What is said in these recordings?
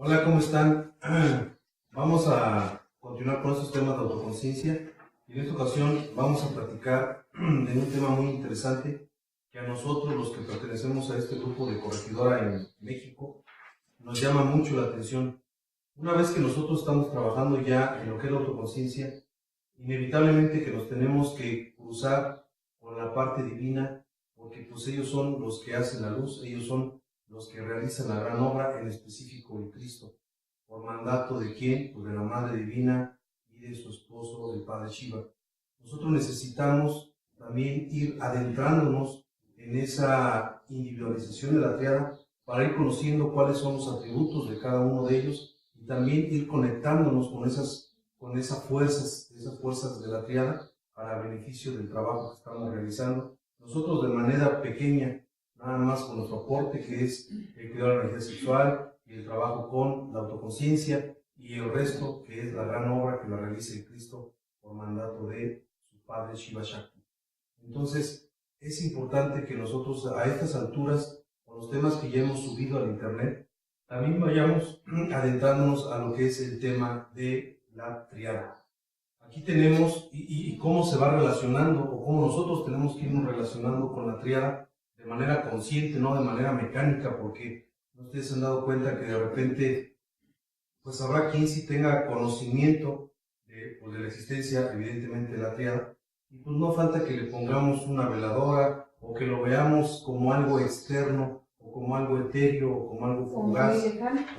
Hola, ¿cómo están? Vamos a continuar con estos temas de autoconciencia y en esta ocasión vamos a platicar de un tema muy interesante que a nosotros, los que pertenecemos a este grupo de Corregidora en México, nos llama mucho la atención. Una vez que nosotros estamos trabajando ya en lo que es la autoconciencia, inevitablemente que nos tenemos que cruzar con la parte divina, porque pues ellos son los que hacen la luz, ellos son los que realizan la gran obra, en específico el Cristo. ¿Por mandato de quién? Pues de la Madre Divina y de su esposo, el Padre Shiva. Nosotros necesitamos también ir adentrándonos en esa individualización de la triada para ir conociendo cuáles son los atributos de cada uno de ellos y también ir conectándonos con esas fuerzas de la triada para beneficio del trabajo que estamos realizando. Nosotros de manera pequeña, nada más con nuestro aporte, que es el cuidado de la energía sexual y el trabajo con la autoconciencia, y el resto, que es la gran obra que la realiza el Cristo por mandato de su Padre Shiva Shakti. Entonces, es importante que nosotros a estas alturas, con los temas que ya hemos subido al Internet, también vayamos adentrándonos a lo que es el tema de la triada. Aquí tenemos y cómo se va relacionando, o cómo nosotros tenemos que irnos relacionando con la triada de manera consciente, no de manera mecánica, porque ustedes se han dado cuenta que de repente, pues habrá quien sí tenga conocimiento pues, de la existencia, evidentemente, de la triada, y pues no falta que le pongamos una veladora, o que lo veamos como algo externo, o como algo etéreo, o como algo fugaz,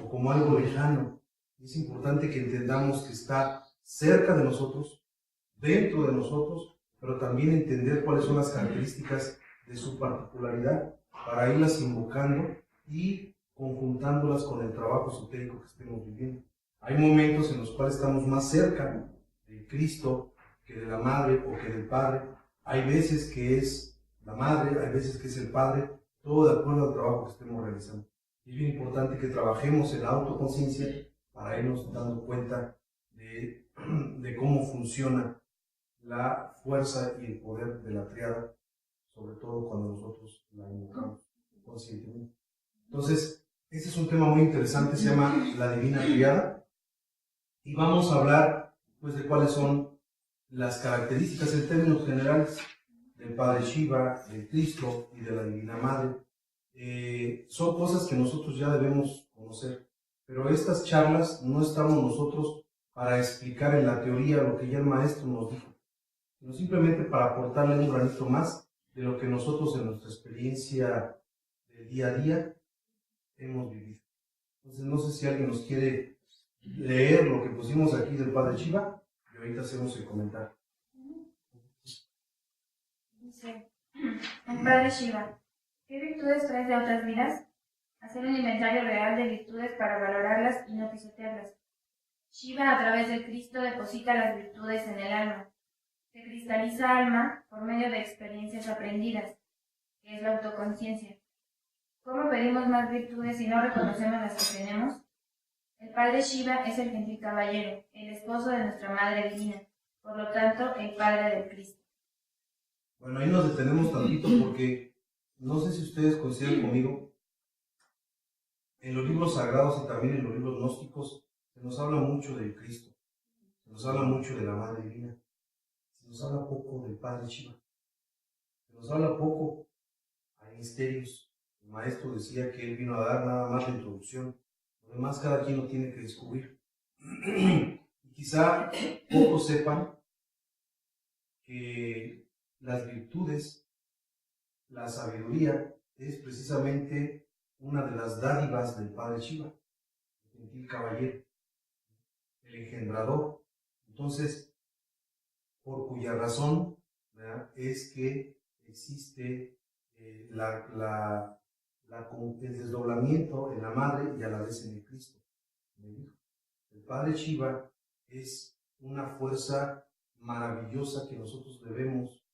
o como algo lejano. Es importante que entendamos que está cerca de nosotros, dentro de nosotros, pero también entender cuáles son las características de su particularidad para irlas invocando y conjuntándolas con el trabajo esotérico que estemos viviendo. Hay momentos en los cuales estamos más cerca de Cristo que de la Madre o que del Padre. Hay veces que es la Madre, hay veces que es el Padre, todo de acuerdo al trabajo que estemos realizando. Es bien importante que trabajemos en la autoconciencia para irnos dando cuenta de cómo funciona la fuerza y el poder de la triada, sobre todo cuando nosotros la invocamos conscientemente. Entonces, este es un tema muy interesante, se llama la Divina Triada, y vamos a hablar pues de cuáles son las características en términos generales del Padre Shiva, del Cristo y de la Divina Madre. Son cosas que nosotros ya debemos conocer, pero estas charlas no estamos nosotros para explicar en la teoría lo que ya el maestro nos dijo, sino simplemente para aportarle un granito más de lo que nosotros en nuestra experiencia del día a día hemos vivido. Entonces, no sé si alguien nos quiere leer lo que pusimos aquí del Padre Shiva y ahorita hacemos el comentario. Dice, el Padre Shiva, ¿qué virtudes traes de otras vidas? Hacer un inventario real de virtudes para valorarlas y no pisotearlas. Shiva, a través del Cristo, deposita las virtudes en el alma. Se cristaliza alma por medio de experiencias aprendidas, que es la autoconciencia. ¿Cómo pedimos más virtudes si no reconocemos las que tenemos? El Padre Shiva es el gentil caballero, el esposo de nuestra Madre Divina, por lo tanto, el Padre del Cristo. Bueno, ahí nos detenemos tantito porque no sé si ustedes coinciden conmigo, en los libros sagrados y también en los libros gnósticos se nos habla mucho del Cristo, se nos habla mucho de la Madre Divina, se nos habla poco del Padre Shiva, se nos habla poco, hay misterios. El maestro decía que él vino a dar nada más la introducción, lo demás cada quien lo tiene que descubrir. Y quizá pocos sepan que las virtudes, la sabiduría, es precisamente una de las dádivas del Padre Shiva, el gentil caballero, el engendrador. Entonces, por cuya razón, ¿verdad?, es que existe el desdoblamiento en la Madre y a la vez en el Cristo, en el Hijo. El Padre Shiva es una fuerza maravillosa que nosotros debemos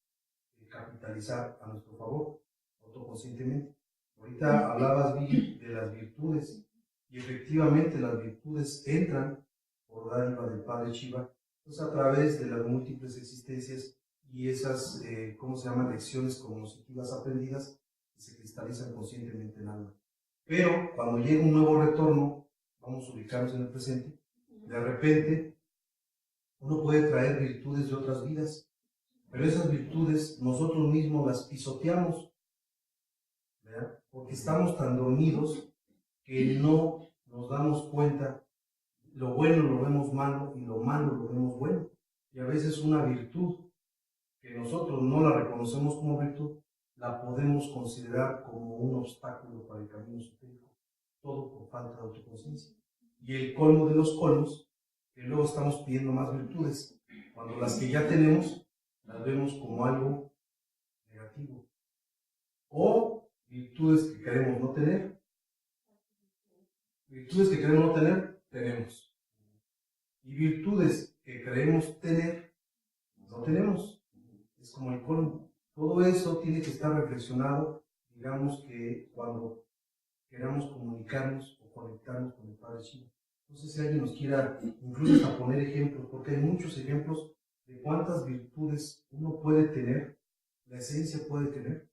capitalizar a nuestro favor, autoconscientemente. Ahorita hablabas, Vivi, de las virtudes, y efectivamente las virtudes entran por dádiva del Padre Shiva, pues a través de las múltiples existencias y esas, ¿cómo se llaman?, lecciones cognitivas aprendidas que se cristalizan conscientemente en alma. Pero cuando llega un nuevo retorno, vamos a ubicarnos en el presente, de repente uno puede traer virtudes de otras vidas, pero esas virtudes nosotros mismos las pisoteamos, ¿verdad? Porque estamos tan dormidos que no nos damos cuenta. Lo bueno lo vemos malo y lo malo lo vemos bueno. Y a veces una virtud que nosotros no la reconocemos como virtud, la podemos considerar como un obstáculo para el camino esotérico. Todo por falta de autoconciencia. Y el colmo de los colmos, que luego estamos pidiendo más virtudes, cuando las que ya tenemos las vemos como algo negativo. O virtudes que queremos no tener. Virtudes que queremos no tener, tenemos. Y virtudes que creemos tener, no tenemos. Es como el colmo. Todo eso tiene que estar reflexionado, digamos que cuando queramos comunicarnos o conectarnos con el Padre Shiva. No sé si alguien nos quiera incluso hasta poner ejemplos, porque hay muchos ejemplos de cuántas virtudes uno puede tener, la esencia puede tener,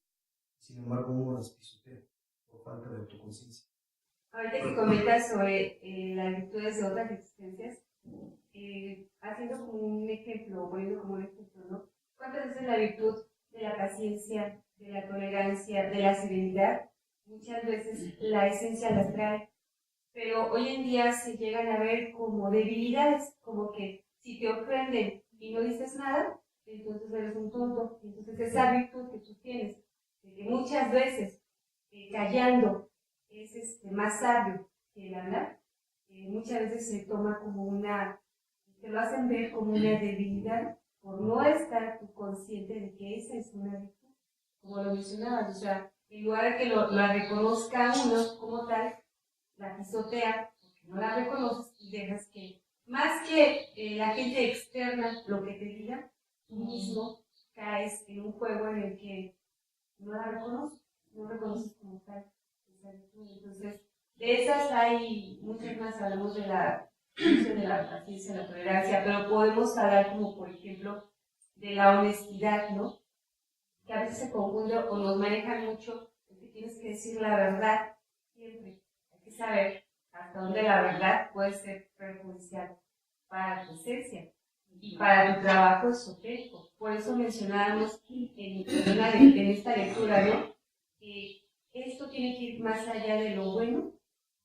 sin embargo uno las pisotea por falta de autoconciencia. Ahorita que comentas sobre las virtudes de otras existencias, haciendo como un ejemplo, poniendo como un ejemplo, ¿no? ¿Cuántas veces la virtud de la paciencia, de la tolerancia, de la serenidad, muchas veces la esencia las trae, pero hoy en día se llegan a ver como debilidades, como que si te ofenden y no dices nada, entonces eres un tonto. Entonces esa virtud que tú tienes, de que muchas veces callando es más sabio que el hablar, muchas veces se toma como te lo hacen ver como una debilidad por no estar tú consciente de que esa es una virtud, como lo mencionabas, o sea, en lugar de que la reconozca uno como tal, la pisotea, porque no la reconoces y dejas que, más que la gente externa lo que te diga, tú mismo caes en un juego en el que no la reconoces, no reconoces como tal. Entonces, de esas hay muchas más, hablamos de la paciencia, la tolerancia, pero podemos hablar como, por ejemplo, de la honestidad, ¿no? Que a veces se confunde o nos manejan mucho, porque tienes que decir la verdad siempre. Hay que saber hasta dónde la verdad puede ser perjudicial para tu esencia y para tu trabajo esotérico. Por eso mencionábamos en esta lectura, ¿no? Esto tiene que ir más allá de lo bueno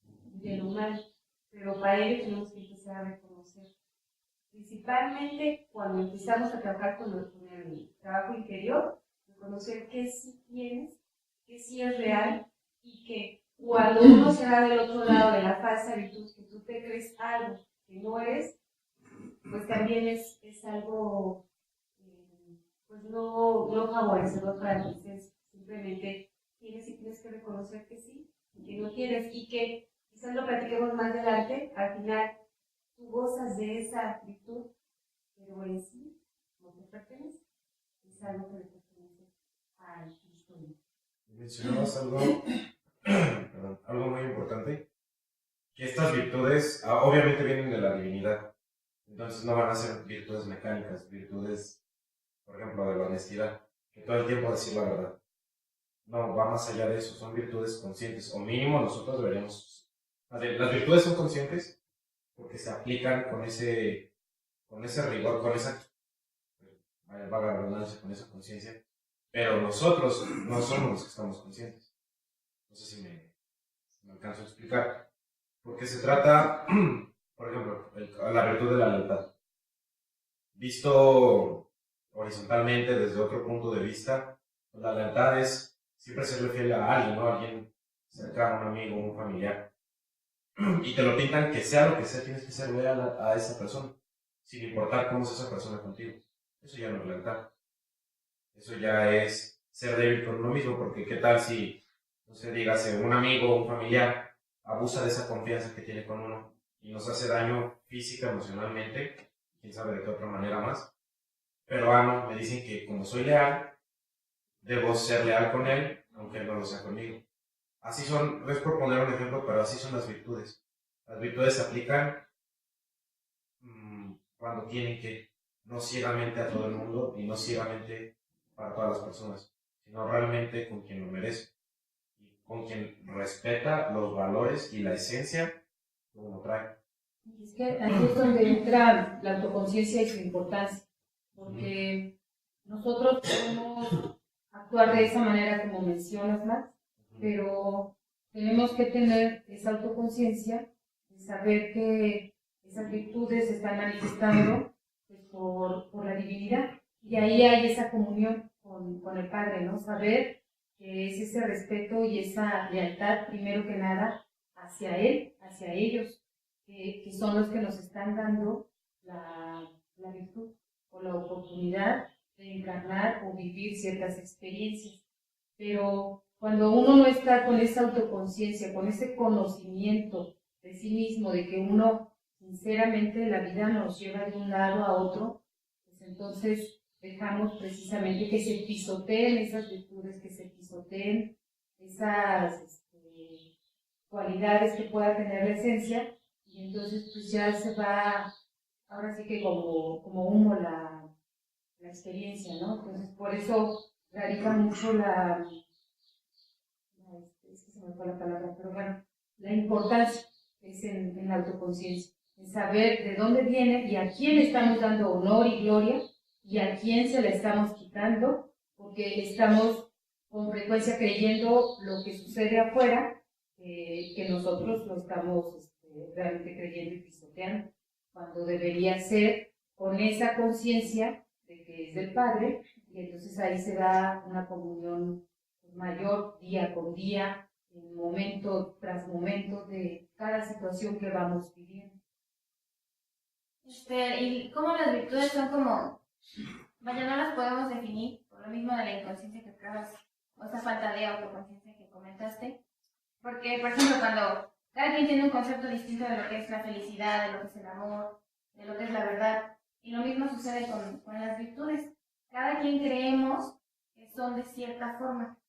y de lo malo, pero para ello tenemos que empezar a reconocer. Principalmente cuando empezamos a trabajar con el trabajo interior, reconocer qué sí tienes, qué sí es real y que cuando uno se va del otro lado de la falsa virtud, que tú te crees algo que no eres, pues también es algo pues no favorecedor para ti. Simplemente tienes que reconocer que sí y que no tienes, y que quizás lo platiquemos más adelante. Al final tú gozas de esa virtud, pero en sí no te pertenece, es algo que le pertenece al Cristo. Mencionabas algo, perdón, algo muy importante, que estas virtudes obviamente vienen de la divinidad, entonces no van a ser virtudes mecánicas, virtudes, por ejemplo, de la honestidad, que todo el tiempo decir la verdad. No, va más allá de eso, son virtudes conscientes, o mínimo nosotros deberíamos. Las virtudes son conscientes porque se aplican con ese rigor, con esa, vaga la redundancia, con esa conciencia, pero nosotros no somos los que estamos conscientes. No sé si me alcanzo a explicar. Porque se trata, por ejemplo, la virtud de la lealtad. Visto horizontalmente desde otro punto de vista, la lealtad es siempre serle fiel a alguien, ¿no? Alguien cercano, un amigo, un familiar. Y te lo pintan que sea lo que sea, tienes que ser leal a esa persona, sin importar cómo es esa persona contigo. Eso ya no es lealtad. Eso ya es ser débil con uno mismo, porque qué tal si, no sé, dígase, un amigo o un familiar abusa de esa confianza que tiene con uno y nos hace daño física, emocionalmente, quién sabe de qué otra manera más. Pero no, me dicen que como soy leal, debo ser leal con él, aunque él no lo sea conmigo. Así son, es por poner un ejemplo, pero así son las virtudes. Las virtudes se aplican cuando tienen que, no ciegamente a todo el mundo y no ciegamente para todas las personas, sino realmente con quien lo merece y con quien respeta los valores y la esencia que uno trae. Y es que ahí es donde entra la autoconciencia y su importancia, porque nosotros podemos actuar de esa manera como mencionas, Max, pero tenemos que tener esa autoconciencia de saber que esas virtudes se están manifestando pues, por la divinidad. Y ahí hay esa comunión con el Padre, ¿no? Saber que es ese respeto y esa lealtad, primero que nada, hacia Él, hacia ellos, que son los que nos están dando la virtud o la oportunidad de encarnar o vivir ciertas experiencias. Pero cuando uno no está con esa autoconciencia, con ese conocimiento de sí mismo, de que uno, sinceramente, la vida nos lleva de un lado a otro, pues entonces dejamos precisamente que se pisoteen esas virtudes, que se pisoteen esas cualidades que pueda tener la esencia, y entonces pues ya se va, ahora sí que como humo la experiencia, ¿no? Entonces por eso radica mucho es que se me fue la palabra, pero bueno, la importancia es en la autoconciencia, en saber de dónde viene y a quién estamos dando honor y gloria y a quién se la estamos quitando, porque estamos con frecuencia creyendo lo que sucede afuera, que nosotros lo estamos realmente creyendo y pisoteando, cuando debería ser con esa conciencia de que es del Padre, y entonces ahí se da una comunión mayor día con día, momento tras momento de cada situación que vamos viviendo. Y cómo las virtudes son como, vaya, no las podemos definir, por lo mismo de la inconsciencia que acabas, o esa falta de autoconciencia que comentaste, porque, por ejemplo, cuando cada quien tiene un concepto distinto de lo que es la felicidad, de lo que es el amor, de lo que es la verdad, y lo mismo sucede con las virtudes. Cada quien creemos que son de cierta forma,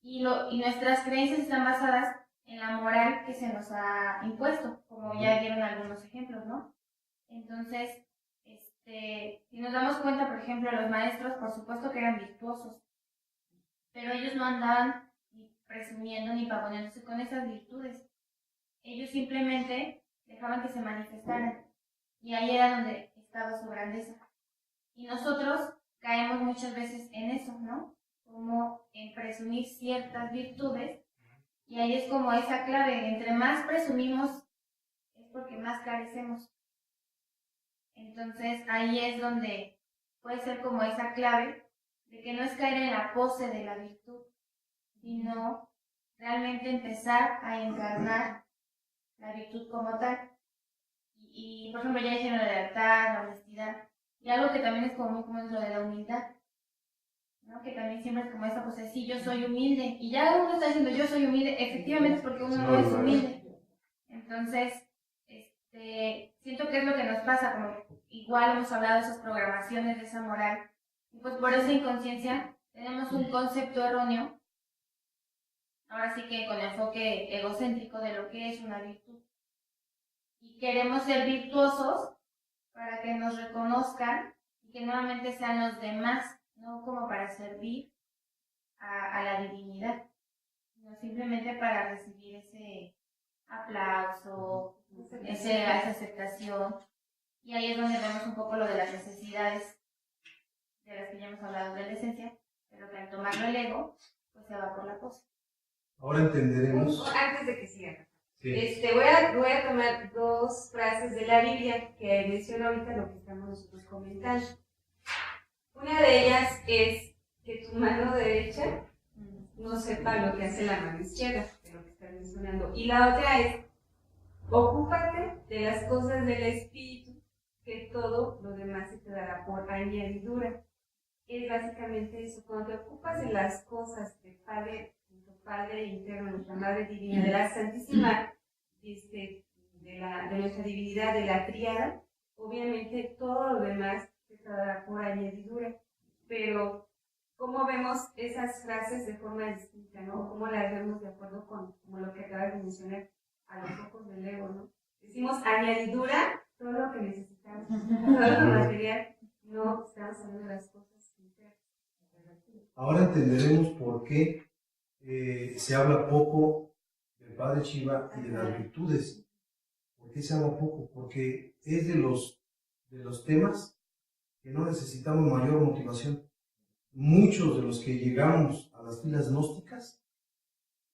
y nuestras creencias están basadas en la moral que se nos ha impuesto, como ya dieron algunos ejemplos, ¿no? Entonces, si nos damos cuenta, por ejemplo, los maestros, por supuesto que eran virtuosos, pero ellos no andaban ni presumiendo ni pavoneándose con esas virtudes. Ellos simplemente dejaban que se manifestaran, y ahí era donde estaba su grandeza. Y nosotros caemos muchas veces en eso, ¿no? Como en presumir ciertas virtudes, y ahí es como esa clave, entre más presumimos es porque más carecemos. Entonces ahí es donde puede ser como esa clave de que no es caer en la pose de la virtud, sino realmente empezar a encarnar la virtud como tal. Y por ejemplo, ya dijeron la lealtad, la honestidad, y algo que también es como muy común es lo de la humildad, ¿no? Que también siempre es como esa pose, sí, yo soy humilde, y ya uno está diciendo yo soy humilde, efectivamente es porque uno no es humilde. Entonces, siento que es lo que nos pasa, como igual hemos hablado de esas programaciones, de esa moral, y pues por esa inconsciencia tenemos un concepto erróneo, ahora sí que con enfoque egocéntrico de lo que es una virtud. Y queremos ser virtuosos para que nos reconozcan y que nuevamente sean los demás, no como para servir a la divinidad, sino simplemente para recibir ese aplauso, esa aceptación. Y ahí es donde vemos un poco lo de las necesidades de las que ya hemos hablado de la esencia, pero que al tomarlo el ego, pues se va por la cosa. Ahora entenderemos. Antes de que sigan. Sí. Voy a tomar dos frases de la Biblia que menciona ahorita lo que estamos nosotros comentando. Una de ellas es que tu mano derecha no sepa lo que hace la mano izquierda, de lo que estás mencionando. Y la otra es, ocúpate de las cosas del espíritu, que todo lo demás se te dará por añadidura. Es básicamente eso, cuando te ocupas de las cosas del Padre, nuestro Padre interno, nuestra Madre Divina, de la Santísima, de nuestra divinidad, de la triada, obviamente todo lo demás se te dará por añadidura. Pero, ¿cómo vemos esas frases de forma distinta, no? ¿Cómo las vemos de acuerdo con como lo que acabas de mencionar a los ojos del ego, no? Decimos añadidura, todo lo que necesitamos, todo lo material, no estamos hablando de las cosas internas. Ahora entenderemos por qué se habla poco del Padre Shiva y de las virtudes. ¿Por qué se habla poco? Porque es de los temas que no necesitamos mayor motivación. Muchos de los que llegamos a las filas gnósticas,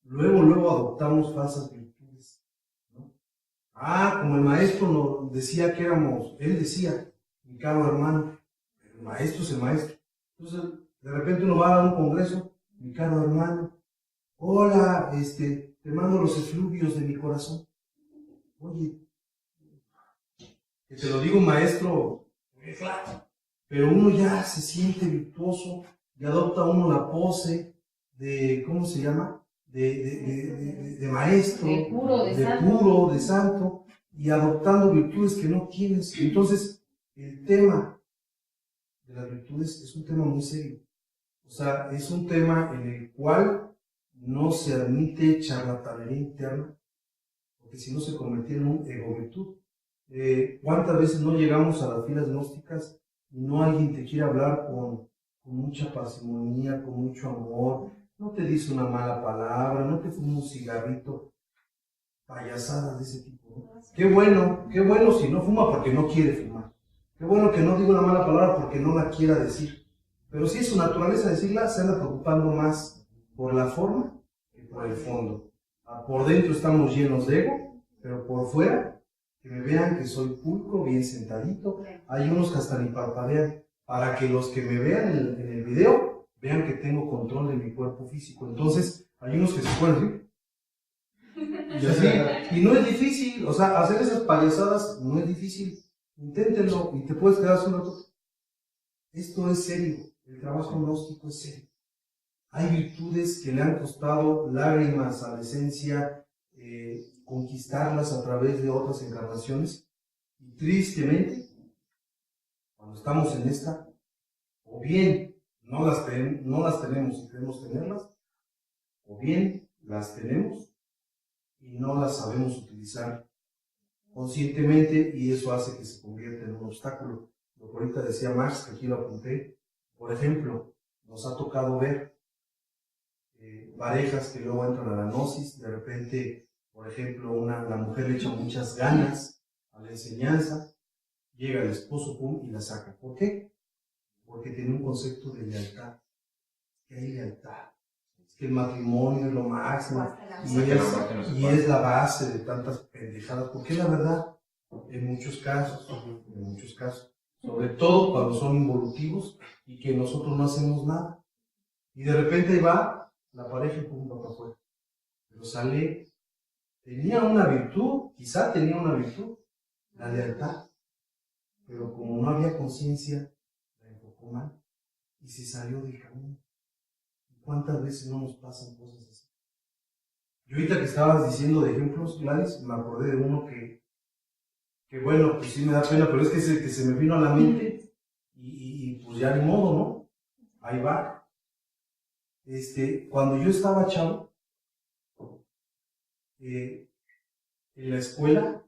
luego adoptamos falsas virtudes, ¿no? Como el maestro nos decía que éramos, él decía, mi caro hermano, el maestro es el maestro. Entonces, de repente uno va a un congreso, mi caro hermano, hola, te mando los efluvios de mi corazón. Oye, que te lo digo un maestro, claro, pero uno ya se siente virtuoso y adopta uno la pose de, ¿cómo se llama? De maestro, De puro, de santo. puro, de santo, y adoptando virtudes que no tienes. Entonces, el tema de las virtudes es un tema muy serio. O sea, es un tema en el cual no se admite charlatanería interna, porque si no se convertía en un ego-virtud. ¿Cuántas veces no llegamos a las filas gnósticas y no alguien te quiere hablar con mucha parsimonía, con mucho amor, no te dice una mala palabra, no te fuma un cigarrito, payasadas de ese tipo, ¿no? Qué bueno si no fuma porque no quiere fumar. Qué bueno que no diga una mala palabra porque no la quiera decir. Pero si es su naturaleza decirla, se anda preocupando más por la forma que por el fondo. Por dentro estamos llenos de ego, pero por fuera, que me vean que soy pulcro, bien sentadito. Hay unos que hasta ni parpadean, para que los que me vean en el video vean que tengo control de mi cuerpo físico. Entonces, hay unos que se pueden decir, y así, y no es difícil, o sea, hacer esas payasadas no es difícil. Inténtenlo y te puedes quedar solo. Esto es serio, el trabajo gnóstico es serio. Hay virtudes que le han costado lágrimas a la esencia, conquistarlas a través de otras encarnaciones, y tristemente, cuando estamos en esta, o bien no las tenemos y queremos tenerlas, o bien las tenemos y no las sabemos utilizar conscientemente, y eso hace que se convierta en un obstáculo. Lo que ahorita decía Marx, que aquí lo apunté, por ejemplo, nos ha tocado ver parejas que luego entran a la gnosis, de repente, por ejemplo, la mujer le echa muchas ganas a la enseñanza, llega el esposo, pum, y la saca. ¿Por qué? Porque tiene un concepto de lealtad. ¿Qué hay lealtad? Es que el matrimonio es lo máximo, y es la base de tantas pendejadas, porque es la verdad, en muchos casos, sobre todo cuando son involutivos y que nosotros no hacemos nada. Y de repente ahí va la pareja y pum, va para afuera. Pero sale, tenía una virtud, quizá tenía una virtud, la lealtad, pero como no había conciencia, la enfocó mal y se salió del camino. ¿Cuántas veces no nos pasan cosas así? Yo ahorita que estabas diciendo de ejemplos, Gladys, me acordé de uno que bueno, pues sí me da pena, pero es que se me vino a la mente y pues ya ni modo, ¿no? Ahí va. Cuando yo estaba chavo, en la escuela,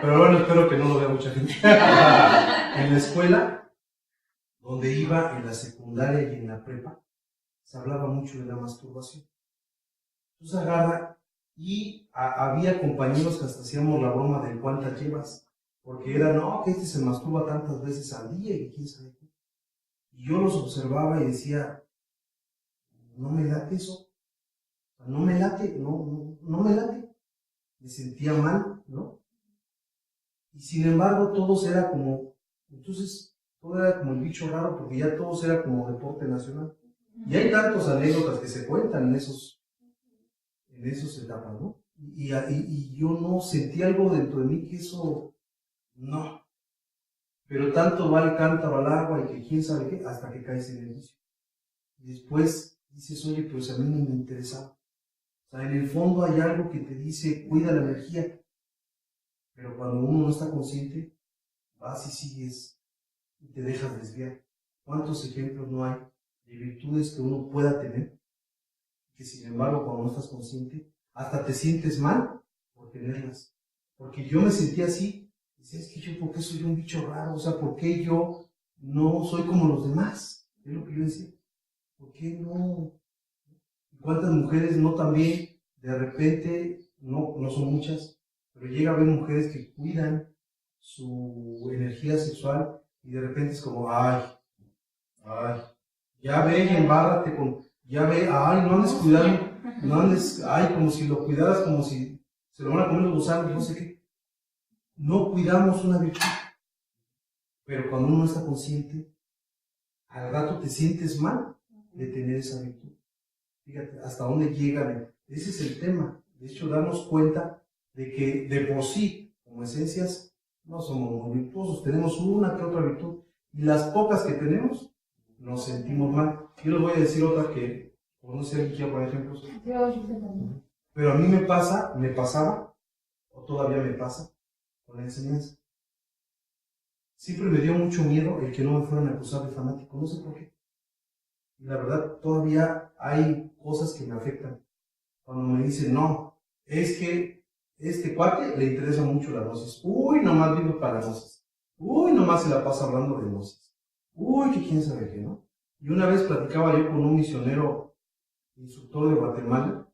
pero bueno, espero que no lo vea mucha gente. En la escuela, donde iba en la secundaria y en la prepa, se hablaba mucho de la masturbación. Entonces agarra, y había compañeros que hasta hacíamos la broma de cuántas llevas, porque era, no, que se masturba tantas veces al día y quién sabe qué. Y yo los observaba y decía, no me late eso, no me late, no me late. Me sentía mal, ¿no? Y sin embargo, todos era como, entonces, todo era como el bicho raro, porque ya todos era como deporte nacional. Y hay tantas anécdotas que se cuentan en esos etapas, ¿no? Y yo no sentí algo dentro de mí que eso, no. Pero tanto va el cántaro al agua y que quién sabe qué, hasta que caes en el vicio. Y después dices, oye, pues a mí ni me interesaba. O sea, en el fondo hay algo que te dice, cuida la energía. Pero cuando uno no está consciente, vas y sigues y te dejas desviar. ¿Cuántos ejemplos no hay de virtudes que uno pueda tener? Que sin embargo, cuando no estás consciente, hasta te sientes mal por tenerlas. Porque yo me sentía así. Decía, es que yo, ¿por qué soy un bicho raro? O sea, ¿por qué yo no soy como los demás? Es lo que yo decía. ¿Por qué no? ¿Cuántas mujeres no también de repente no son muchas, pero llega a haber mujeres que cuidan su energía sexual y de repente es como, ay, ya ve y embárrate con, ya ve, ay, no andes cuidando, no andes, ay, como si lo cuidaras, como si se lo van a comer los gusanos, no sé qué. No cuidamos una virtud, pero cuando uno no está consciente, al rato te sientes mal de tener esa virtud. Fíjate, hasta dónde llegan. Ese es el tema. De hecho, darnos cuenta de que de por sí, como esencias, no somos muy virtuosos. Tenemos una que otra virtud. Y las pocas que tenemos, nos sentimos mal. Yo les voy a decir otra que, por no sé, quiero poner ejemplos. Pero a mí me pasaba, o todavía me pasa, con la enseñanza. Siempre me dio mucho miedo el que no me fueran a acusar de fanático. No sé por qué. Y la verdad, todavía hay cosas que me afectan. Cuando me dicen, no, es que este cuate le interesa mucho la gnosis. Uy, nomás vive para la gnosis. Uy, nomás se la pasa hablando de gnosis. Uy, que quién sabe qué, ¿no? Y una vez platicaba yo con un misionero instructor de Guatemala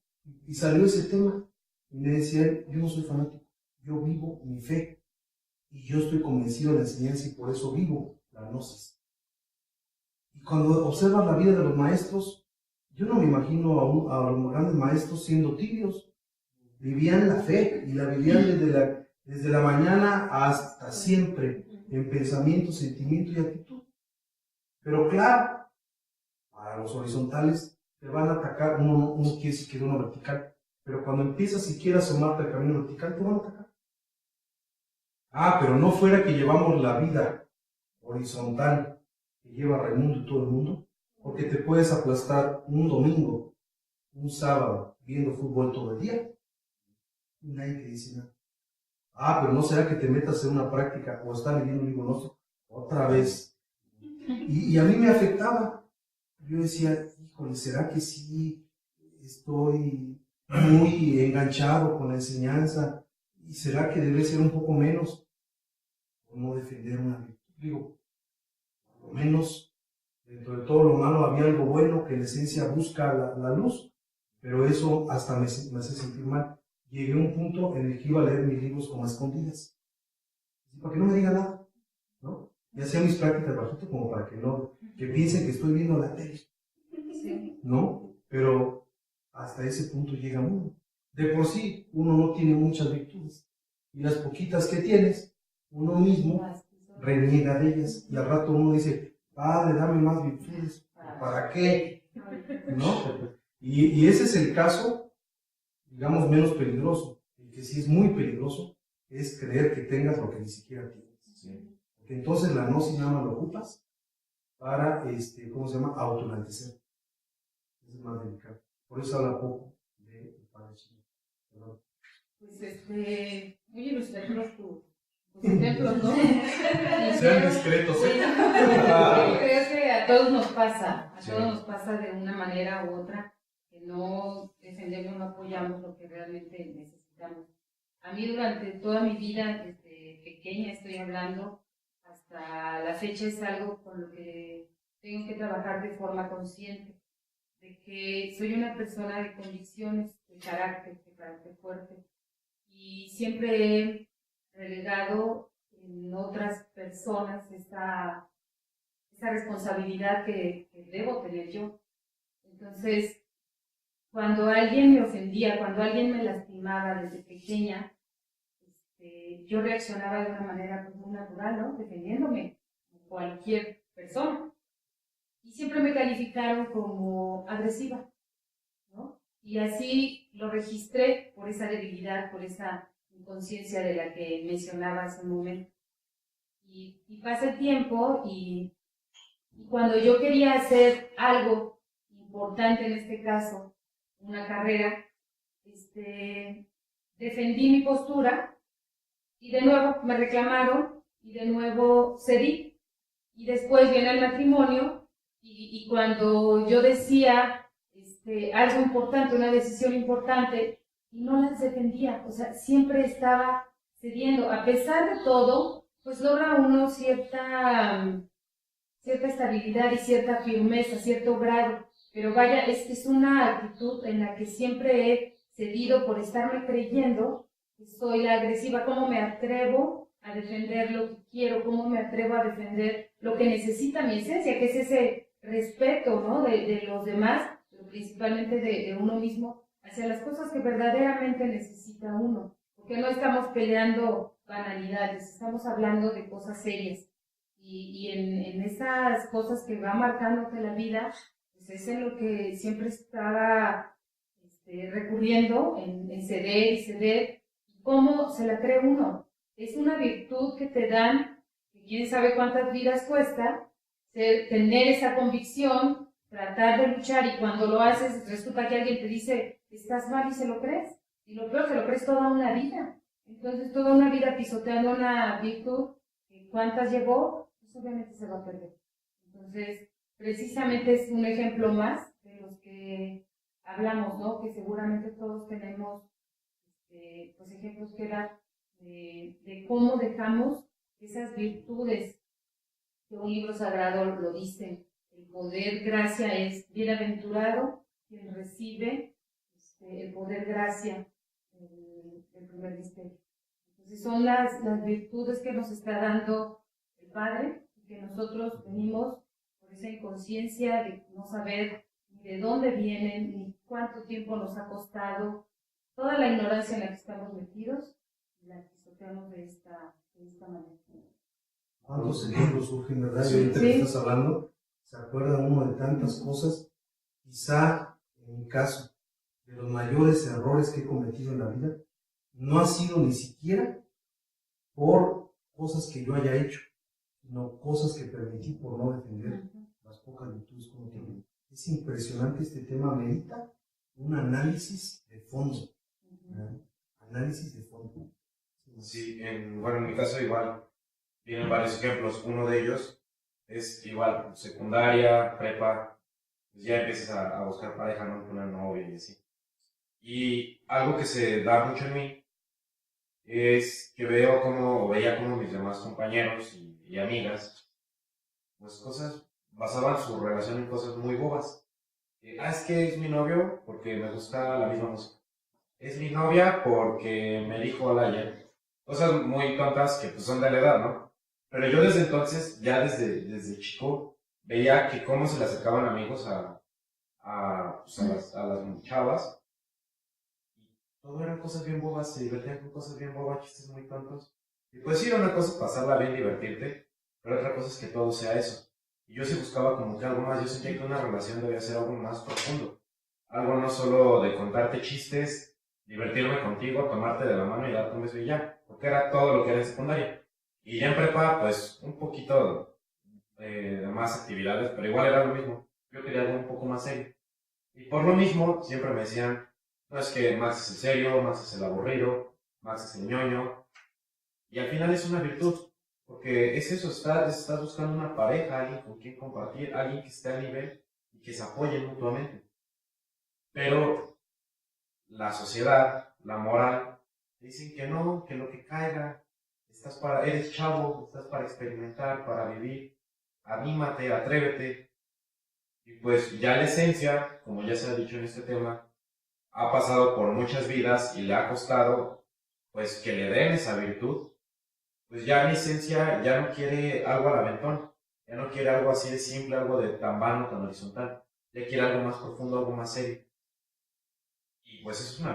y salió ese tema. Y me decía él, yo no soy fanático, yo vivo mi fe. Y yo estoy convencido de la enseñanza y por eso vivo la gnosis. Y cuando observas la vida de los maestros, yo no me imagino a los grandes maestros siendo tibios. Vivían la fe y la vivían desde la mañana hasta siempre, en pensamiento, sentimiento y actitud. Pero claro, para los horizontales te van a atacar, uno quiere si quiere uno vertical, pero cuando empiezas siquiera a asomarte al camino vertical, te van a atacar. Ah, pero no fuera que llevamos la vida horizontal que lleva Raimundo y todo el mundo, porque te puedes aplastar un domingo, un sábado, viendo fútbol todo el día, y nadie te dice nada. Ah, pero no será que te metas en una práctica o estar leyendo un libro nuestro otra vez. Y a mí me afectaba. Yo decía, híjole, ¿será que sí estoy muy enganchado con la enseñanza? ¿Y será que debe ser un poco menos? O no defender una virtud. Digo, por lo menos, dentro de todo lo malo había algo bueno que en esencia busca la luz, pero eso hasta me hace sentir mal. Llegué a un punto en el que iba a leer mis libros como a escondidas, para que no me diga nada, ¿no? Y hacía mis prácticas bajito como para que piensen que estoy viendo la tele, ¿no? Pero hasta ese punto llega uno. De por sí, uno no tiene muchas virtudes, y las poquitas que tienes, uno mismo reniega de ellas, y al rato uno dice, Padre, dame más virtudes, ¿para qué? ¿No? Y ese es el caso, digamos, menos peligroso. El que sí es muy peligroso es creer que tengas lo que ni siquiera tienes. ¿Sí? Porque entonces la gnosis nada más lo ocupas para, ¿cómo se llama? Autoenaltecer. Es más delicado. Por eso habla poco de Padre Chino. Pues muy ilustrativos tus ejemplos, ¿no? Sean discretos, ¿eh? Yo creo que a todos nos pasa, todos nos pasa de una manera u otra, que no defendemos, no apoyamos lo que realmente necesitamos. A mí durante toda mi vida, desde pequeña estoy hablando, hasta la fecha es algo con lo que tengo que trabajar de forma consciente, de que soy una persona de convicciones, de carácter fuerte, y siempre he relegado en otras personas esa responsabilidad que debo tener yo. Entonces, cuando alguien me ofendía, cuando alguien me lastimaba desde pequeña, yo reaccionaba de una manera pues, muy natural, ¿no? Defendiéndome, como cualquier persona. Y siempre me calificaron como agresiva, ¿no? Y así lo registré por esa debilidad, por esa inconsciencia de la que mencionaba hace un momento. Y pasa el tiempo y cuando yo quería hacer algo importante, en este caso, una carrera, defendí mi postura y de nuevo me reclamaron y de nuevo cedí. Y después viene el matrimonio y cuando yo decía algo importante, una decisión importante, y no las defendía, o sea, siempre estaba cediendo. A pesar de todo, pues logra uno cierta estabilidad y cierta firmeza, cierto grado, pero vaya, es una actitud en la que siempre he cedido por estarme creyendo que soy la agresiva, cómo me atrevo a defender lo que quiero, cómo me atrevo a defender lo que necesita mi esencia, que es ese respeto, ¿no? de los demás, pero principalmente de uno mismo, hacia las cosas que verdaderamente necesita uno. Porque no estamos peleando banalidades, estamos hablando de cosas serias. Y en esas cosas que va marcándote la vida, pues es en lo que siempre estaba recurriendo, en ceder y ceder. ¿Cómo se la cree uno? Es una virtud que te dan, que quién sabe cuántas vidas cuesta, tener esa convicción, tratar de luchar, y cuando lo haces resulta que alguien te dice, estás mal, y se lo crees. Y lo peor, se lo crees toda una vida. Entonces, toda una vida pisoteando una virtud, ¿cuántas llevó? Pues obviamente se va a perder. Entonces, precisamente es un ejemplo más de los que hablamos, ¿no? Que seguramente todos tenemos pues ejemplos que dar de cómo dejamos esas virtudes que un libro sagrado lo dice. El poder gracia es bienaventurado quien recibe el poder gracia, el primer misterio. Entonces son las virtudes que nos está dando el Padre, y que nosotros venimos por esa inconsciencia de no saber ni de dónde vienen, ni cuánto tiempo nos ha costado, toda la ignorancia en la que estamos metidos, y la pisoteamos de esta manera. ¿Cuántos ejemplos surgen, verdad? Y ahorita que estás hablando, se acuerda uno de tantas cosas. Quizá, en mi caso, de los mayores errores que he cometido en la vida, no ha sido ni siquiera por cosas que yo haya hecho, sino cosas que permití por no defender las pocas virtudes que uno tiene. Es impresionante, este tema merita un análisis de fondo. Análisis de fondo. Sí, bueno, en mi caso igual, tienen varios ejemplos. Uno de ellos es igual, secundaria, prepa, pues ya empiezas a buscar pareja, ¿no? Con una novia y así. Y algo que se da mucho en mí es que veía como mis demás compañeros y amigas, pues basaban su relación en cosas muy bobas. Es que es mi novio porque me gusta la misma música. Es mi novia porque me dijo hola ayer. Cosas muy tontas que pues son de la edad, ¿no? Pero yo desde entonces, ya desde chico, veía que cómo se le acercaban amigos pues a las chavas. Todo eran cosas bien bobas, se divertían con cosas bien bobas, chistes muy tontos. Y pues sí, una cosa es pasarla bien, divertirte, pero otra cosa es que todo sea eso. Y yo sí buscaba como que algo más, yo sentía que una relación debía ser algo más profundo. Algo no solo de contarte chistes, divertirme contigo, tomarte de la mano y darte un beso y ya, porque era todo lo que era en secundaria. Y ya en prepa, pues un poquito de más actividades, pero igual era lo mismo. Yo quería algo un poco más serio. Y por lo mismo, siempre me decían, no, es que Max es el serio, Max es el aburrido, Max es el ñoño. Y al final es una virtud, porque es eso, estás buscando una pareja, alguien con quien compartir, alguien que esté a nivel y que se apoyen mutuamente. Pero la sociedad, la moral, dicen que no, que lo que caiga, eres chavo, estás para experimentar, para vivir, anímate, atrévete. Y pues ya la esencia, como ya se ha dicho en este tema, ha pasado por muchas vidas y le ha costado pues que le den esa virtud. Pues ya mi esencia ya no quiere algo al aventón, ya no quiere algo así de simple, algo de tan vano, tan horizontal, ya quiere algo más profundo, algo más serio. Y pues eso es una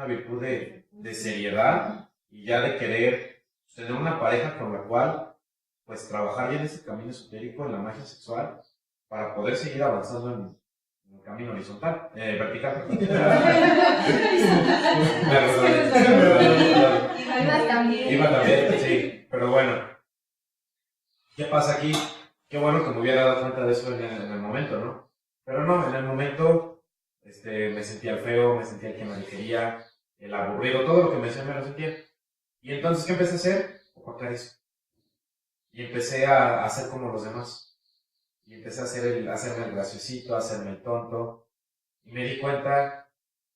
virtud de seriedad y ya de querer tener una pareja con la cual pues trabajar ya en ese camino esotérico, en la magia sexual, para poder seguir avanzando en el camino horizontal, vertical. Iba también, sí, pero bueno, ¿qué pasa aquí? Qué bueno que me hubiera dado cuenta de eso en el momento, ¿no? Pero no, en el momento me sentía el feo, me sentía el que me quería, el aburrido, todo lo que me decían me lo sentía. Y entonces, ¿qué empecé a hacer? Opacar eso. Y empecé a hacer como los demás. Y empecé a hacerme el graciosito, a hacerme el tonto. Y me di cuenta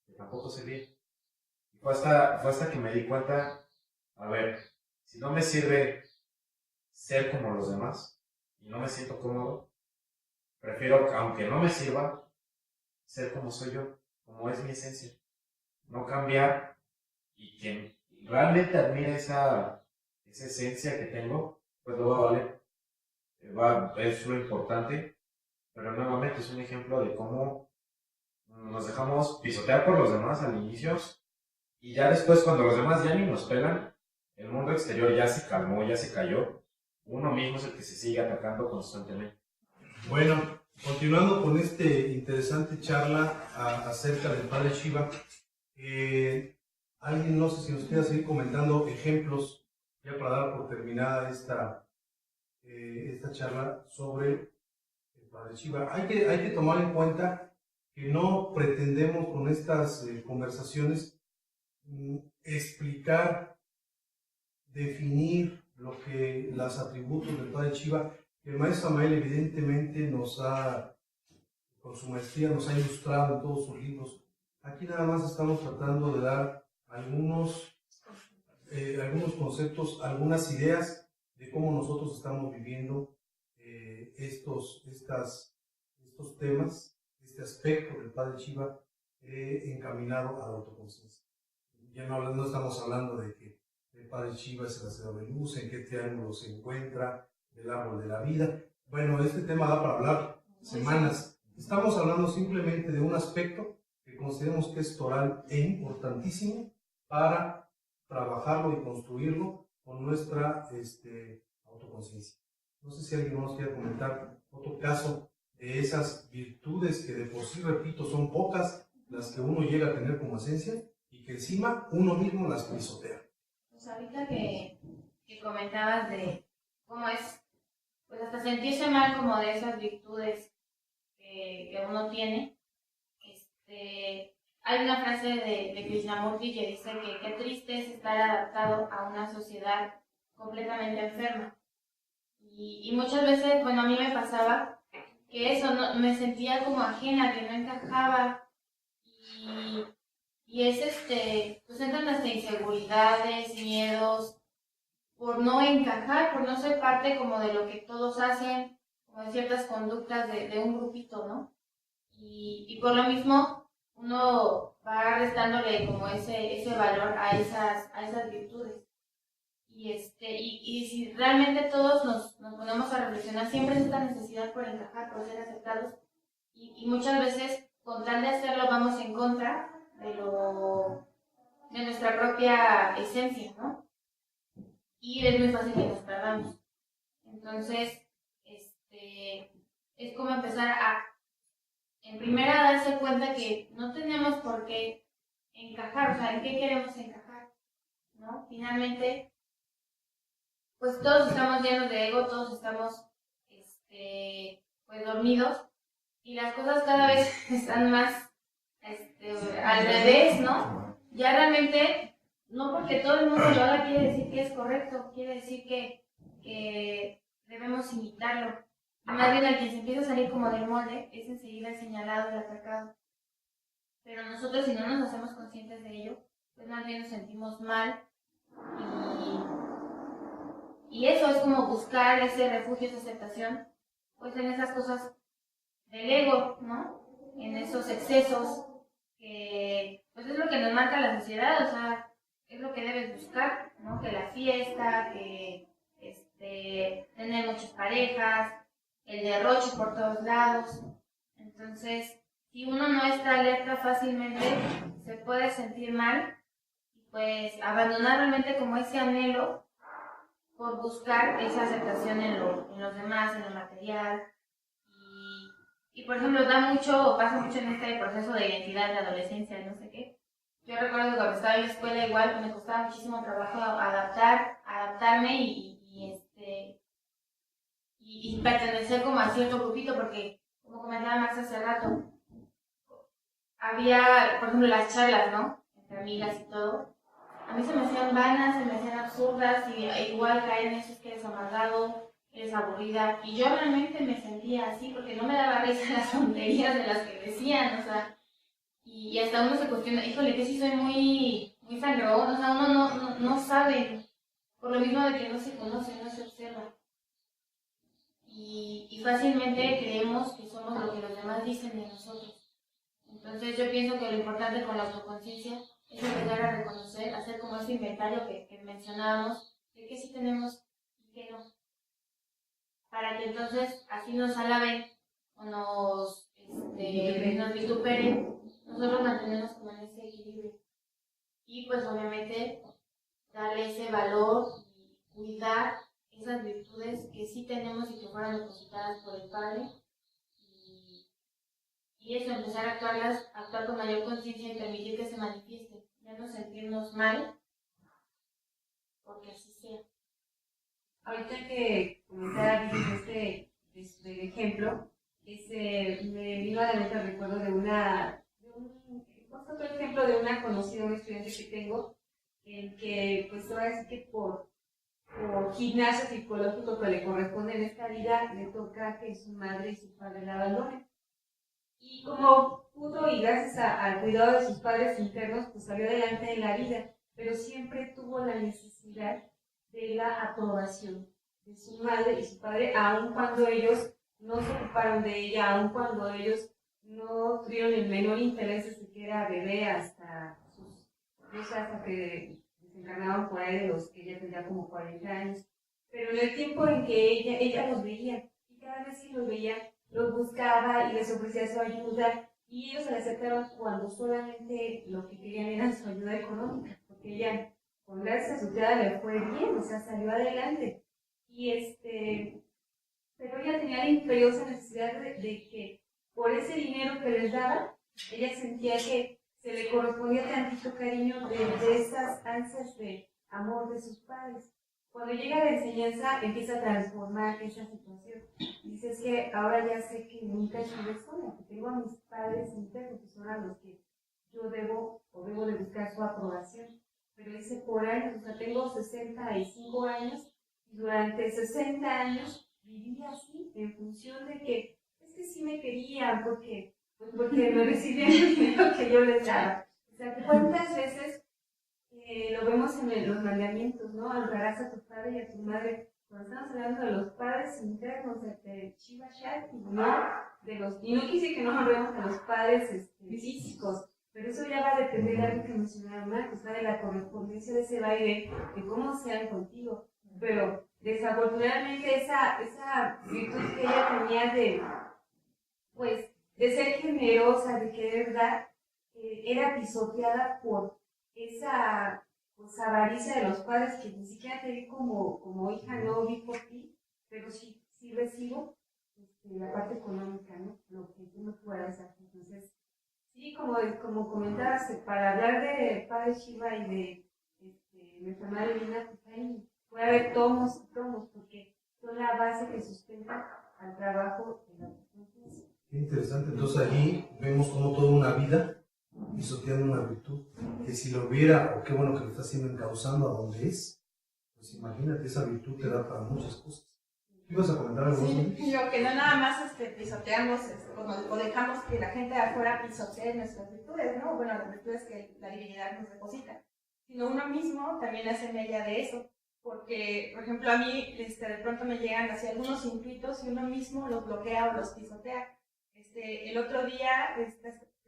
que tampoco servía. Y fue hasta que me di cuenta, a ver, si no me sirve ser como los demás y no me siento cómodo, prefiero, aunque no me sirva, ser como soy yo, como es mi esencia. no cambiar y quien realmente admire esa esencia que tengo, pues lo va a valer. Es lo importante, pero nuevamente es un ejemplo de cómo nos dejamos pisotear por los demás al inicio y ya después cuando los demás ya ni nos pelan, el mundo exterior ya se calmó, ya se cayó, uno mismo es el que se sigue atacando constantemente. Bueno, continuando con este interesante charla acerca del Padre Shiva, alguien no sé si nos quiera seguir comentando ejemplos, ya para dar por terminada esta charla sobre el Padre Shiva. Hay que tomar en cuenta que no pretendemos con estas conversaciones explicar, definir los atributos del Padre Shiva. El maestro Samael evidentemente con su maestría nos ha ilustrado en todos sus libros. Aquí nada más estamos tratando de dar algunos conceptos, algunas ideas de cómo nosotros estamos viviendo estos temas, este aspecto del Padre Shiva encaminado a la autoconciencia. Ya no estamos hablando de que el Padre Shiva es el hacedor de luz, en qué triángulo se encuentra, el árbol de la vida. Bueno, este tema da para hablar semanas. Estamos hablando simplemente de un aspecto que consideramos que es toral e importantísimo para trabajarlo y construirlo con nuestra autoconciencia. No sé si alguien nos quiere comentar otro caso de esas virtudes que de por sí, repito, son pocas las que uno llega a tener como esencia y que encima uno mismo las pisotea. Pues ahorita que comentabas de cómo es, pues hasta sentirse mal como de esas virtudes que uno tiene, hay una frase de Krishnamurti que dice que qué triste es estar adaptado a una sociedad completamente enferma. Y muchas veces, bueno, a mí me pasaba que eso, no, me sentía como ajena, que no encajaba. Y es pues entran hasta inseguridades, miedos, por no encajar, por no ser parte como de lo que todos hacen, como de ciertas conductas de un grupito, ¿no? Y por lo mismo uno va restándole como ese valor a esas virtudes. Y si realmente todos nos ponemos a reflexionar, siempre es esta necesidad por encajar, por ser aceptados, y muchas veces con tal de hacerlo vamos en contra de nuestra propia esencia, ¿no? Y es muy fácil que nos perdamos. Entonces, es como empezar en primera, darse cuenta que no tenemos por qué encajar, o sea, ¿en qué queremos encajar? ¿No? Finalmente, pues todos estamos llenos de ego, todos estamos, pues dormidos, y las cosas cada vez están más, al revés, ¿no? Ya realmente, no porque todo el mundo lo haga quiere decir que es correcto, quiere decir que debemos imitarlo. Y más bien al que se empieza a salir como del molde es enseguida el señalado, el atacado. Pero nosotros, si no nos hacemos conscientes de ello, pues más bien nos sentimos mal. Y eso es como buscar ese refugio, esa aceptación, pues en esas cosas del ego, ¿no? En esos excesos que pues es lo que nos marca la sociedad, o sea, es lo que debes buscar, ¿no? Que la fiesta, que tener muchas parejas, el derroche por todos lados. Entonces, si uno no está alerta fácilmente, se puede sentir mal y pues abandonar realmente como ese anhelo por buscar esa aceptación en los demás, en lo material. Y por ejemplo, pasa mucho en este proceso de identidad de adolescencia, no sé qué. Yo recuerdo que cuando estaba en la escuela igual me costaba muchísimo trabajo adaptarme y pertenecer como a cierto grupito, porque como comentaba Max hace rato, había, por ejemplo, las charlas, ¿no? Entre amigas y todo. A mí se me hacían vanas, se me hacían absurdas, y igual caer en eso es que eres amargado, eres aburrida. Y yo realmente me sentía así, porque no me daba risa las tonterías de las que decían, o sea, y hasta uno se cuestiona, híjole, que sí soy muy, muy sangrón, o sea, uno no sabe, por lo mismo de que no se conoce, no se observa. Y fácilmente creemos que somos lo que los demás dicen de nosotros. Entonces yo pienso que lo importante con la autoconciencia es empezar a reconocer, hacer como ese inventario que mencionábamos, de qué sí tenemos y qué no. Para que entonces así nos alaben o nos vituperen, nosotros mantenemos como en ese equilibrio. Y pues obviamente darle ese valor y cuidar esas virtudes que sí tenemos y que fueron depositadas por el Padre. Y eso, empezar a actuar con mayor conciencia y permitir que se manifieste. Ya no sentirnos mal, porque así sea. Ahorita que comentaba este ejemplo, me vino a la mente el recuerdo otro ejemplo de una conocida, un estudiante que tengo, en que pues ahora sí que por gimnasio psicológico que le corresponde en esta vida, le toca que su madre y su padre la abandonen. Y como pudo y gracias al cuidado de sus padres internos, pues salió adelante en la vida, pero siempre tuvo la necesidad de la aprobación de su madre y su padre, aun cuando ellos no se ocuparon de ella, aun cuando ellos no tuvieron el menor interés desde que era bebé hasta hasta que desencarnaron por ahí de los que ella tendría como 40 años. Pero en el tiempo en que ella los veía, y cada vez que los veía, los buscaba y les ofrecía su ayuda, y ellos se la aceptaban cuando solamente lo que querían era su ayuda económica, porque ella, con gracias a su tía, le fue bien, o sea, salió adelante. Pero ella tenía la imperiosa necesidad de que por ese dinero que les daba, ella sentía que se le correspondía tantito cariño de esas ansias de amor de sus padres. Cuando llega la enseñanza, empieza a transformar esa situación. Dice, es que ahora ya sé que nunca estuve sola, que tengo a mis padres internos, que son a los que yo debo de buscar su aprobación. Pero dice, por años, o sea, tengo 65 años, y durante 60 años viví así, en función de que, es que sí me querían, porque me recibían el dinero que yo les daba. O sea, ¿cuántas veces lo vemos en los mandamientos, ¿no? Honrarás a tu padre y a tu madre. Cuando estamos hablando de los padres internos, de Shiva Shakti, ¿no? Y no quise que no honremos a los padres físicos, pero eso ya va a depender de algo que mencionaba Marcos, de la correspondencia de ese baile, de cómo sean contigo. Pero desafortunadamente esa virtud que ella tenía de ser generosa, de querer dar, era pisoteada por esa avaricia de los padres, que ni siquiera te vi como hija, no vi por ti, pero sí recibo la parte económica, ¿no? Lo que tú me puedas hacer. Entonces, sí, como comentabas, para hablar de Padre Shiva y de nuestra Madre Divina, pues ahí puede haber tomos, porque son la base que sustenta al trabajo de la conciencia. Qué interesante. Entonces allí vemos como toda una vida pisoteando una virtud, que si lo hubiera, o qué bueno que lo está haciendo encauzando a donde es, pues imagínate, esa virtud te da para muchas cosas. ¿Qué ibas a comentar algo? Sí, yo que no nada más pisoteamos o dejamos que la gente de afuera pisotee nuestras virtudes, ¿no? Bueno, las virtudes que la divinidad nos deposita, sino uno mismo también hace media de eso. Porque, por ejemplo, a mí de pronto me llegan así algunos intuitos y uno mismo los bloquea o los pisotea. El otro día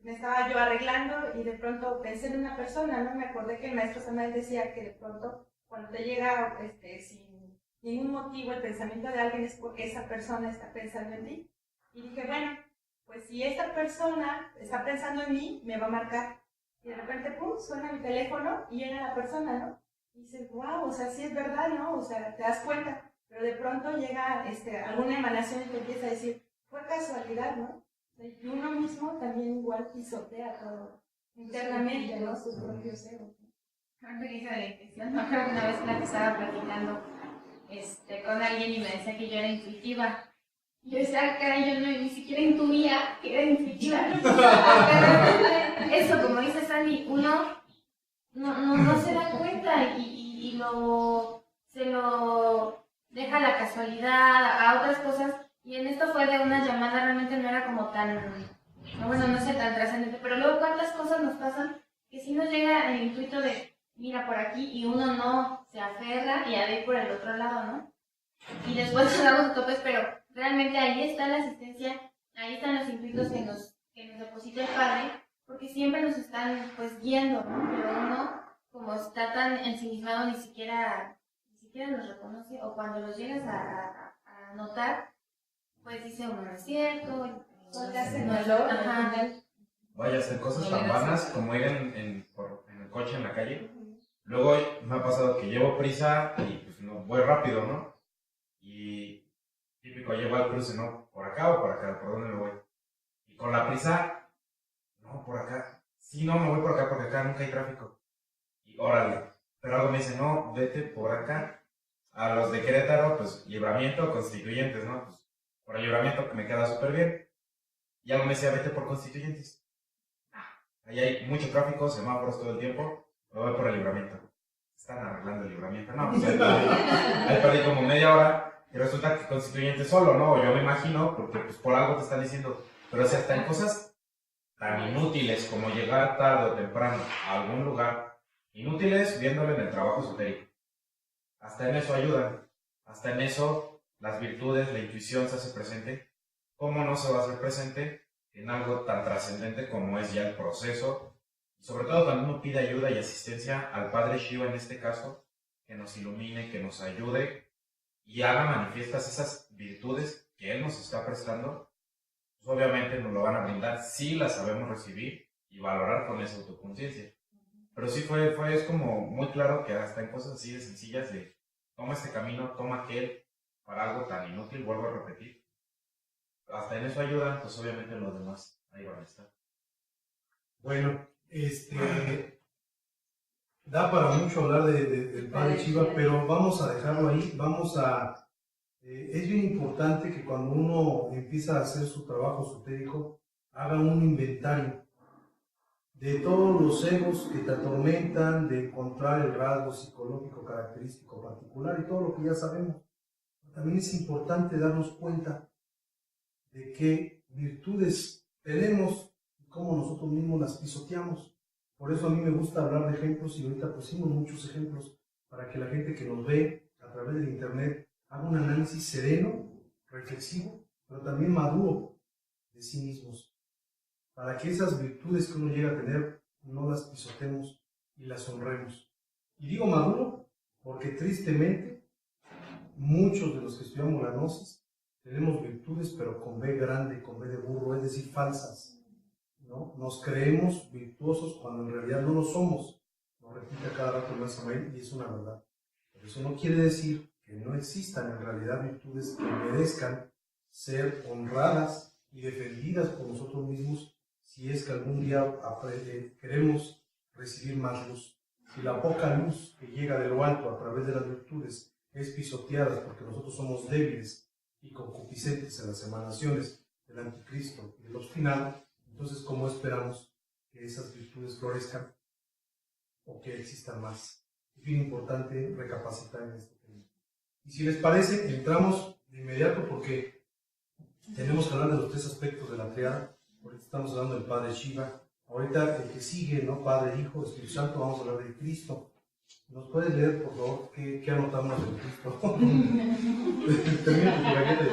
me estaba yo arreglando y de pronto pensé en una persona, ¿no? Me acordé que el maestro Samuel decía que de pronto cuando te llega sin ningún motivo el pensamiento de alguien es porque esa persona está pensando en ti. Y dije, bueno, pues si esta persona está pensando en mí, me va a marcar. Y de repente, pum, suena mi teléfono y era la persona, ¿no? Y dices, wow, o sea, sí es verdad, ¿no? O sea, te das cuenta. Pero de pronto llega alguna emanación y te empieza a decir, fue casualidad, ¿no? Y uno mismo también igual pisotea todo internamente, ¿no? Sus propios egos. Ahorita que hice la intuición, no creo que una vez la que estaba platicando con alguien y me decía que yo era intuitiva. Y yo decía, caray, yo ni siquiera intuía que era intuitiva. Eso, como dice Sandy, uno no se da cuenta y se lo deja a la casualidad, a otras cosas. Y en esto fue de una llamada, realmente no era como tan, no sé, tan trascendente. Pero luego cuántas cosas nos pasan que sí nos llega el intuito de, mira por aquí, y uno no se aferra y a ver por el otro lado, ¿no? Y después nos damos topes, pero realmente ahí está la asistencia, ahí están los intuitos que nos deposita el Padre porque siempre nos están pues guiando, ¿no? Pero uno, como está tan ensimismado, ni siquiera los reconoce, o cuando los llegas a notar, pues dice uno, no es cierto, No te hace no es valor, al ajá. final. Vaya a hacer cosas No tan le das vanas valor. como ir en el coche en la calle. Luego me ha pasado que llevo prisa y pues no, voy rápido, ¿no? Y típico, llego al cruce, ¿no? ¿Por acá o por acá? ¿Por dónde me voy? Y con la prisa, no, por acá. Sí, no, me voy por acá porque acá nunca hay tráfico. Y órale. Pero algo me dice, no, vete por acá. A los de Querétaro, pues Libramiento, Constituyentes, ¿no? Pues por el Libramiento que me queda súper bien. Y algo me decía, vete por Constituyentes. Ahí hay mucho tráfico, semáforos todo el tiempo. Me voy por el Libramiento. Están arreglando el Libramiento. No, pues ahí perdí como media hora. Y resulta que Constituyente solo, ¿no? Yo me imagino, porque pues por algo te están diciendo. Pero si hasta en cosas tan inútiles como llegar tarde o temprano a algún lugar, inútiles viéndolo en el trabajo esotérico. Hasta en eso ayudan. Hasta en eso las virtudes, la intuición se hace presente. ¿Cómo no se va a hacer presente en algo tan trascendente como es ya el proceso? Y sobre todo cuando uno pide ayuda y asistencia al Padre Shiva en este caso, que nos ilumine, que nos ayude y haga manifiestas esas virtudes que Él nos está prestando, pues obviamente nos lo van a brindar si las sabemos recibir y valorar con esa autoconciencia. Pero sí es como muy claro que hasta en cosas así de sencillas de toma este camino, toma aquel, para algo tan inútil, vuelvo a repetir. Hasta en eso ayudan, pues obviamente los demás ahí van a estar. Bueno, da para mucho hablar del Padre Shiva, pero vamos a dejarlo ahí. Es bien importante que cuando uno empieza a hacer su trabajo esotérico, haga un inventario de todos los egos que te atormentan, de encontrar el rasgo psicológico característico particular y todo lo que ya sabemos. También es importante darnos cuenta de qué virtudes tenemos y cómo nosotros mismos las pisoteamos. Por eso a mí me gusta hablar de ejemplos y ahorita pusimos muchos ejemplos para que la gente que nos ve a través del internet haga un análisis sereno, reflexivo, pero también maduro de sí mismos, para que esas virtudes que uno llega a tener no las pisotemos y las honremos. Y digo maduro porque tristemente muchos de los que estudiamos la gnosis tenemos virtudes pero con B grande, con B de burro, es decir, falsas, ¿no? Nos creemos virtuosos cuando en realidad no lo somos. Lo repite a cada rato el Samael y es una verdad. Pero eso no quiere decir que no existan en realidad virtudes que merezcan ser honradas y defendidas por nosotros mismos si es que algún día queremos recibir más luz. Si la poca luz que llega de lo alto a través de las virtudes es pisoteada porque nosotros somos débiles y concupiscentes en las emanaciones del anticristo y del obstinado, entonces ¿cómo esperamos que esas virtudes florezcan o que existan más? Es bien importante recapacitar en este tema. Y si les parece, entramos de inmediato porque tenemos que hablar de los tres aspectos de la triada. Ahorita estamos hablando del Padre Shiva. Ahorita el que sigue, ¿no? Padre, Hijo, Espíritu Santo, vamos a hablar del Cristo. ¿Nos puedes leer, por favor, qué anotamos del Cristo? Termina tu paquete.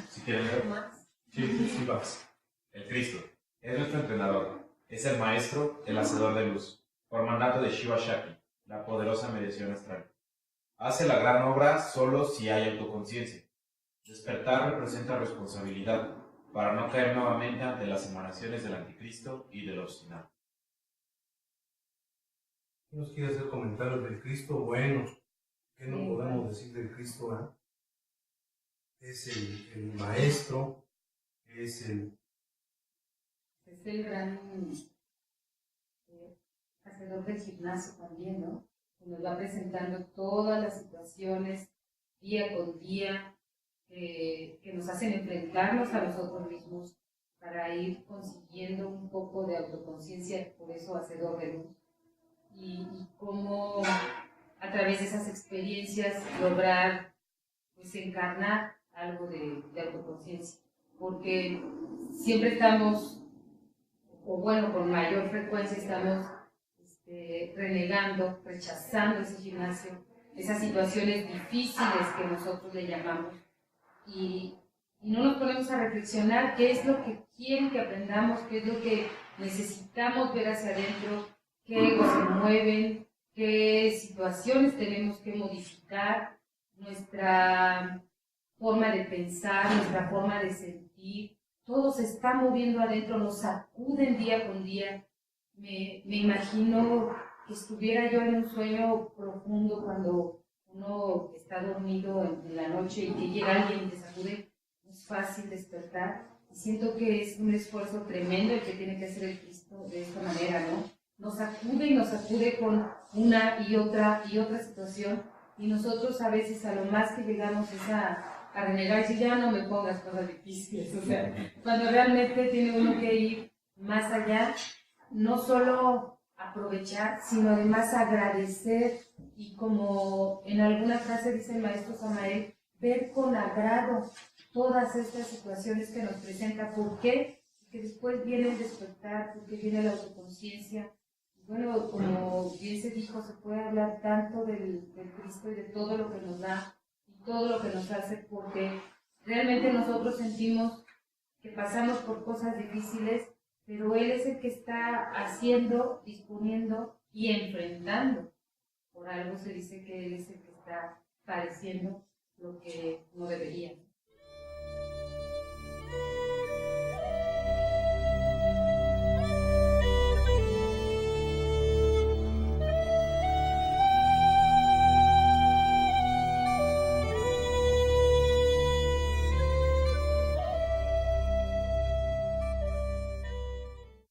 Si quieren ver. Sí, vas. El Cristo es nuestro entrenador, es el maestro, el hacedor de luz, por mandato de Shiva Shakti, la poderosa mediación astral. Hace la gran obra solo si hay autoconciencia. Despertar representa responsabilidad, para no caer nuevamente ante las emanaciones del anticristo y del obstinado. ¿Quién nos quiere hacer comentarios del Cristo? Bueno, ¿qué no podemos decir del Cristo? Es el maestro, es el gran hacedor del gimnasio también, ¿no? Que nos va presentando todas las situaciones día con día que nos hacen enfrentarnos a nosotros mismos para ir consiguiendo un poco de autoconciencia, por eso hacedor de luz. Y cómo a través de esas experiencias lograr pues encarnar algo de autoconciencia, porque siempre estamos, o bueno, con mayor frecuencia estamos renegando, rechazando ese gimnasio, esas situaciones difíciles que nosotros le llamamos, y no nos ponemos a reflexionar qué es lo que quieren que aprendamos, qué es lo que necesitamos ver hacia adentro qué egos se mueven, qué situaciones tenemos que modificar, nuestra forma de pensar, nuestra forma de sentir, todo se está moviendo adentro, nos sacuden día con día. Me imagino que estuviera yo en un sueño profundo cuando uno está dormido en la noche y que llega alguien y te sacude, no es fácil despertar. Y siento que es un esfuerzo tremendo el que tiene que hacer el Cristo de esta manera, ¿no? Nos sacude y nos sacude con una y otra situación, y nosotros a veces a lo más que llegamos es a renegar y decir, ya no me pongas cosas difíciles, o sea, cuando realmente tiene uno que ir más allá, no solo aprovechar, sino además agradecer, y como en alguna frase dice el maestro Samael, ver con agrado todas estas situaciones que nos presenta. ¿Por qué? Porque después viene el despertar, porque viene la autoconciencia. Bueno, como bien se dijo, se puede hablar tanto del Cristo y de todo lo que nos da y todo lo que nos hace, porque realmente nosotros sentimos que pasamos por cosas difíciles, pero Él es el que está haciendo, disponiendo y enfrentando. Por algo se dice que Él es el que está padeciendo lo que no debería.